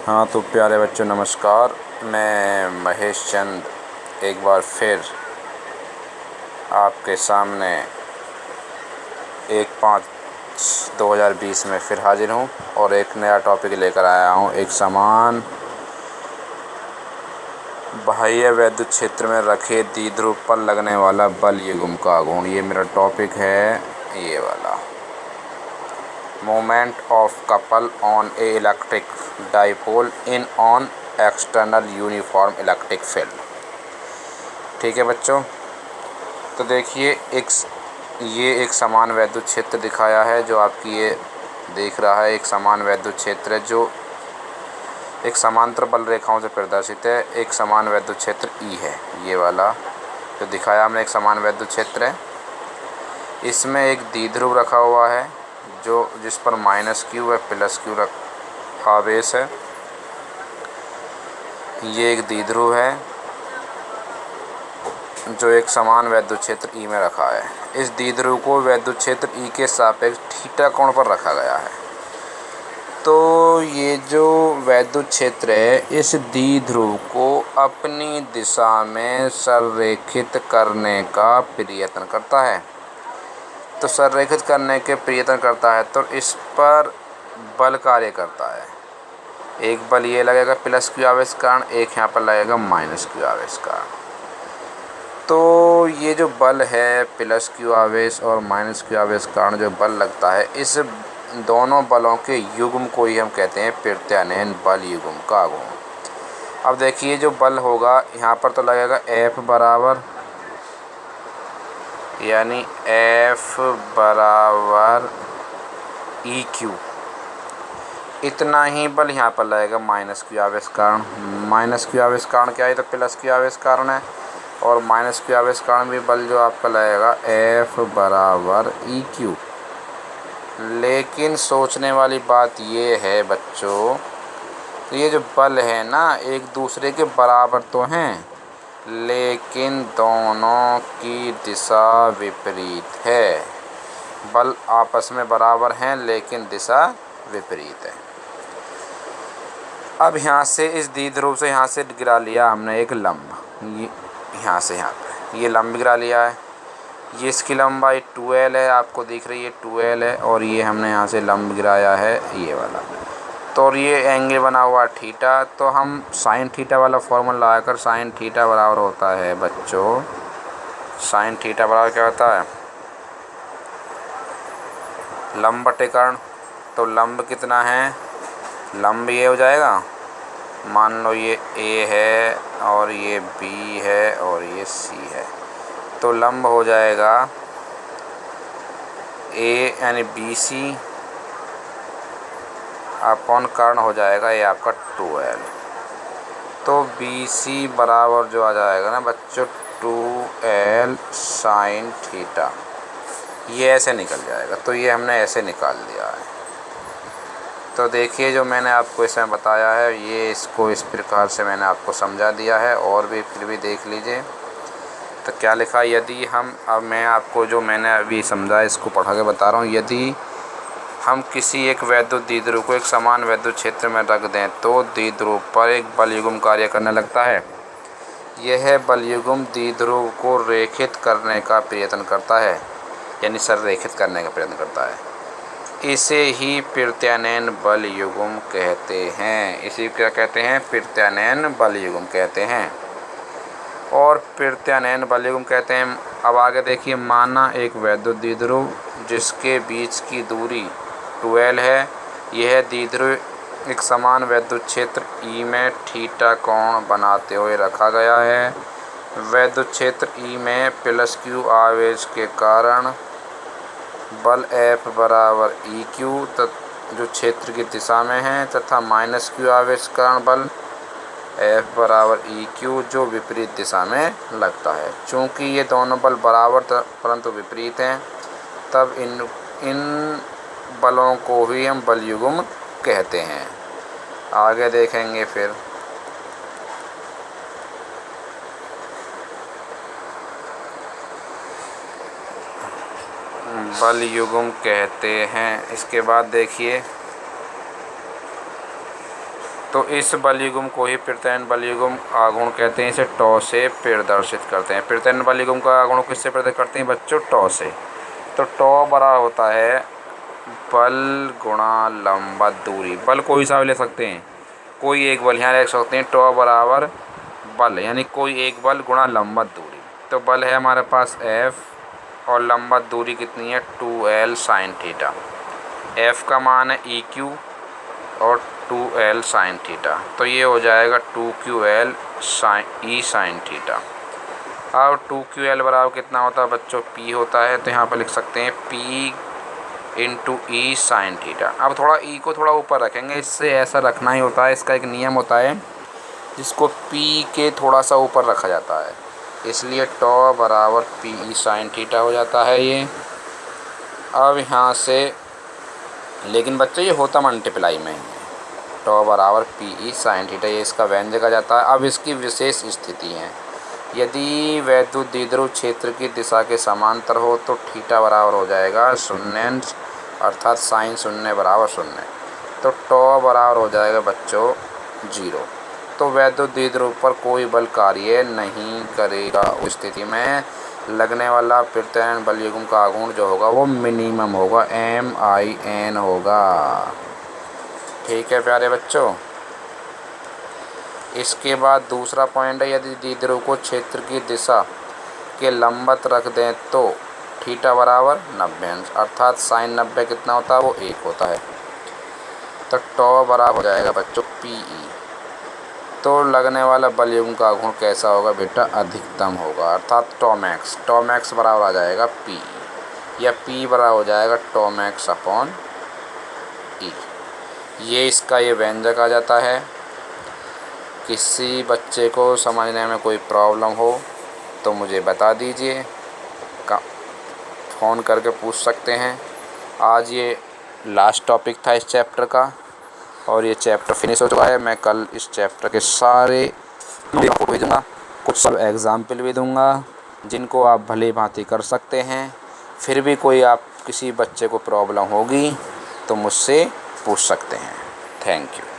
हाँ तो प्यारे बच्चों नमस्कार। मैं महेश चंद एक बार फिर आपके सामने 1/5/2020 में फिर हाजिर हूँ और एक नया टॉपिक लेकर आया हूँ। एक समान बाह्य वैद्युत क्षेत्र में रखे द्विध्रुव पर लगने वाला बल युग्म का गुण। ये मेरा टॉपिक है, ये वाला moment of couple on A electric dipole in on external uniform electric field. ठीक है बच्चों, तो देखिए ये एक समान वैद्युत क्षेत्र दिखाया है जो आपकी ये देख रहा है। एक समान वैद्युत क्षेत्र है जो एक समांतर बल रेखाओं से प्रदर्शित है। एक समान वैद्युत क्षेत्र ई है, ये वाला जो दिखाया हमने एक समान वैद्युत क्षेत्र है। इसमें एक द्विध्रुव रखा हुआ है जिस पर -q व +q आवेश है। ये एक द्विध्रुव है जो एक समान वैद्युत क्षेत्र ई में रखा है। इस द्विध्रुव को वैद्युत क्षेत्र ई के सापेक्ष थीटा कोण पर रखा गया है। तो ये जो वैद्युत क्षेत्र है इस द्विध्रुव को अपनी दिशा में संरेखित करने का प्रयत्न करता है। तो संरेखित करने के प्रयत्न करता है तो इस पर बल कार्य करता है। एक बल ये लगेगा +q आवेश कारण, एक यहाँ पर लगेगा -q आवेश कारण। तो ये जो बल है +q आवेश और -q आवेश कारण जो बल लगता है, इस दोनों बलों के युग्म को ही हम कहते हैं प्रत्यानयन बल युग्म का गुण। अब देखिए जो बल होगा यहाँ पर तो लगेगा F बराबर, यानी F बराबर EQ। इतना ही बल यहाँ पर लगेगा -q आवेश कारण। -q आवेश कारण क्या है, तो +q आवेश कारण है और -q आवेश कारण भी बल जो आपका लगेगा F बराबर EQ। लेकिन सोचने वाली बात ये है बच्चों, तो ये जो बल है ना एक दूसरे के बराबर तो हैं, लेकिन दोनों की दिशा विपरीत है। बल आपस में बराबर हैं लेकिन दिशा विपरीत है। अब यहाँ से इस द्विध्रुव से यहाँ से गिरा लिया हमने एक लंब, ये यहाँ से यहाँ पे ये लंब गिरा लिया है। ये इसकी लंबाई 2L है, आपको दिख रही है 2L है, और ये हमने यहाँ से लंब गिराया है ये वाला। तो और ये एंगल बना हुआ थीटा, तो हम साइन थीटा वाला फॉर्मूला लगाकर साइन थीटा बराबर होता है बच्चों, साइन थीटा बराबर क्या होता है, लंब बटे कर्ण। तो लंब कितना है, लंब ये हो जाएगा, मान लो ये A है और ये B है और ये C है, तो लंब हो जाएगा A यानी BC अपॉन कर्ण हो जाएगा ये आपका 2L। तो BC बराबर जो आ जाएगा ना बच्चों 2L साइन थीटा, ये ऐसे निकल जाएगा। तो ये हमने ऐसे निकाल दिया है। तो देखिए जो मैंने आपको इसमें बताया है ये इसको इस प्रकार से मैंने आपको समझा दिया है, और भी फिर भी देख लीजिए। तो क्या लिखा, यदि हम, अब मैं आपको जो मैंने अभी समझा इसको पढ़ा के बता रहा हूँ। यदि हम किसी एक वैद्युत द्विध्रुव को एक समान वैद्युत क्षेत्र में रख दें तो द्विध्रुव पर एक बल युग्म कार्य करने लगता है। यह बल युग्म द्विध्रुव को रेखित करने का प्रयत्न करता है, यानी संरेखित करने का प्रयत्न करता है। इसे ही प्रत्यानयन बल युग्म कहते हैं। इसी क्या कहते हैं, प्रत्यानयन बल युग्म कहते हैं और प्रत्यानयन बल युग्म कहते हैं। अब आगे देखिए, माना एक वैद्युत द्विध्रुव जिसके बीच की दूरी 2L है, यह द्विध्रुव एक समान वैद्युत क्षेत्र E में थीटा कोण बनाते हुए रखा गया है। वैद्युत क्षेत्र E में +q आवेश के कारण बल F बराबर EQ जो क्षेत्र की दिशा में है, तथा -q आवेश कारण बल F बराबर EQ जो विपरीत दिशा में लगता है। चूँकि ये दोनों बल बराबर परंतु विपरीत हैं, तब इन बलों को ही हम बल युग्म कहते हैं। आगे देखेंगे फिर। बल युग्म कहते हैं। इसके बाद देखिए तो इस बलयुग्म को ही प्रत्ययन बलयुग्म आगुण कहते हैं। इसे टॉ से प्रदर्शित करते हैं। प्रत्ययन बलयुग्म का आगुण किससे प्रदर्शित करते हैं बच्चों? टॉ से। तो टॉ बराबर होता है बल गुणा लंबवत दूरी। बल कोई सा भी ले सकते हैं, कोई एक बल यहाँ ले सकते हैं। टॉ बराबर बल यानी कोई एक बल गुणा लंबवत दूरी। तो बल है हमारे पास F और लंबवत दूरी कितनी है? 2L sine theta. F का मान है EQ और 2L साइन थीटा। तो ये हो जाएगा 2QL E साइन थीटा। अब 2QL बराबर कितना होता है बच्चों? P होता है। तो यहाँ पर लिख सकते हैं P into E sine theta. अब थोड़ा E को थोड़ा ऊपर रखेंगे, इससे ऐसा रखना ही होता है, इसका एक नियम होता है जिसको P के थोड़ा सा ऊपर रखा जाता है, इसलिए टॉ बराबर PE साइन थीटा हो जाता है ये। अब यहाँ से लेकिन बच्चों ये होता मल्टीप्लाई में ही है। टॉ बराबर PE साइन थीटा, ये इसका व्यंजक आ जाता है। अब इसकी विशेष स्थिति है, यदि वैद्युत द्विध्रुव क्षेत्र की दिशा के समांतर हो तो थीटा बराबर हो जाएगा 0, अर्थात साइन 0 बराबर 0। तो टॉ बराबर हो जाएगा बच्चों 0। तो वैद्युत द्विध्रुव पर कोई बल कार्य नहीं करेगा। उस स्थिति में लगने वाला प्रत्ययन बलयुग्म का आघूर्ण जो होगा वो मिनिमम होगा, MIN होगा। ठीक है प्यारे बच्चों। इसके बाद दूसरा पॉइंट है, यदि द्विध्रुव को क्षेत्र की दिशा के लंबवत रख दें तो थीटा बराबर 90, अर्थात साइन 90 कितना होता है? वो 1 होता है। तो टॉ बराबर हो जाएगा बच्चों PE। तो लगने वाला बलयुग्म का आघूर्ण कैसा होगा बेटा? अधिकतम होगा, अर्थात टॉ मैक्स। टॉ मैक्स बराबर आ जाएगा PE, या P बराबर हो जाएगा टॉ मैक्स अपॉन E। ये इसका ये व्यंजक आ जाता है। किसी बच्चे को समझने में कोई प्रॉब्लम हो तो मुझे बता दीजिए, फ़ोन करके पूछ सकते हैं। आज ये लास्ट टॉपिक था इस चैप्टर का और ये चैप्टर फिनिश हो चुका है। मैं कल इस चैप्टर के सारे आपको भेजूँगा, कुछ सब एग्जाम्पल भी दूँगा जिनको आप भली भांति कर सकते हैं। फिर भी कोई आप किसी बच्चे को प्रॉब्लम होगी तो मुझसे पूछ सकते हैं। Thank you.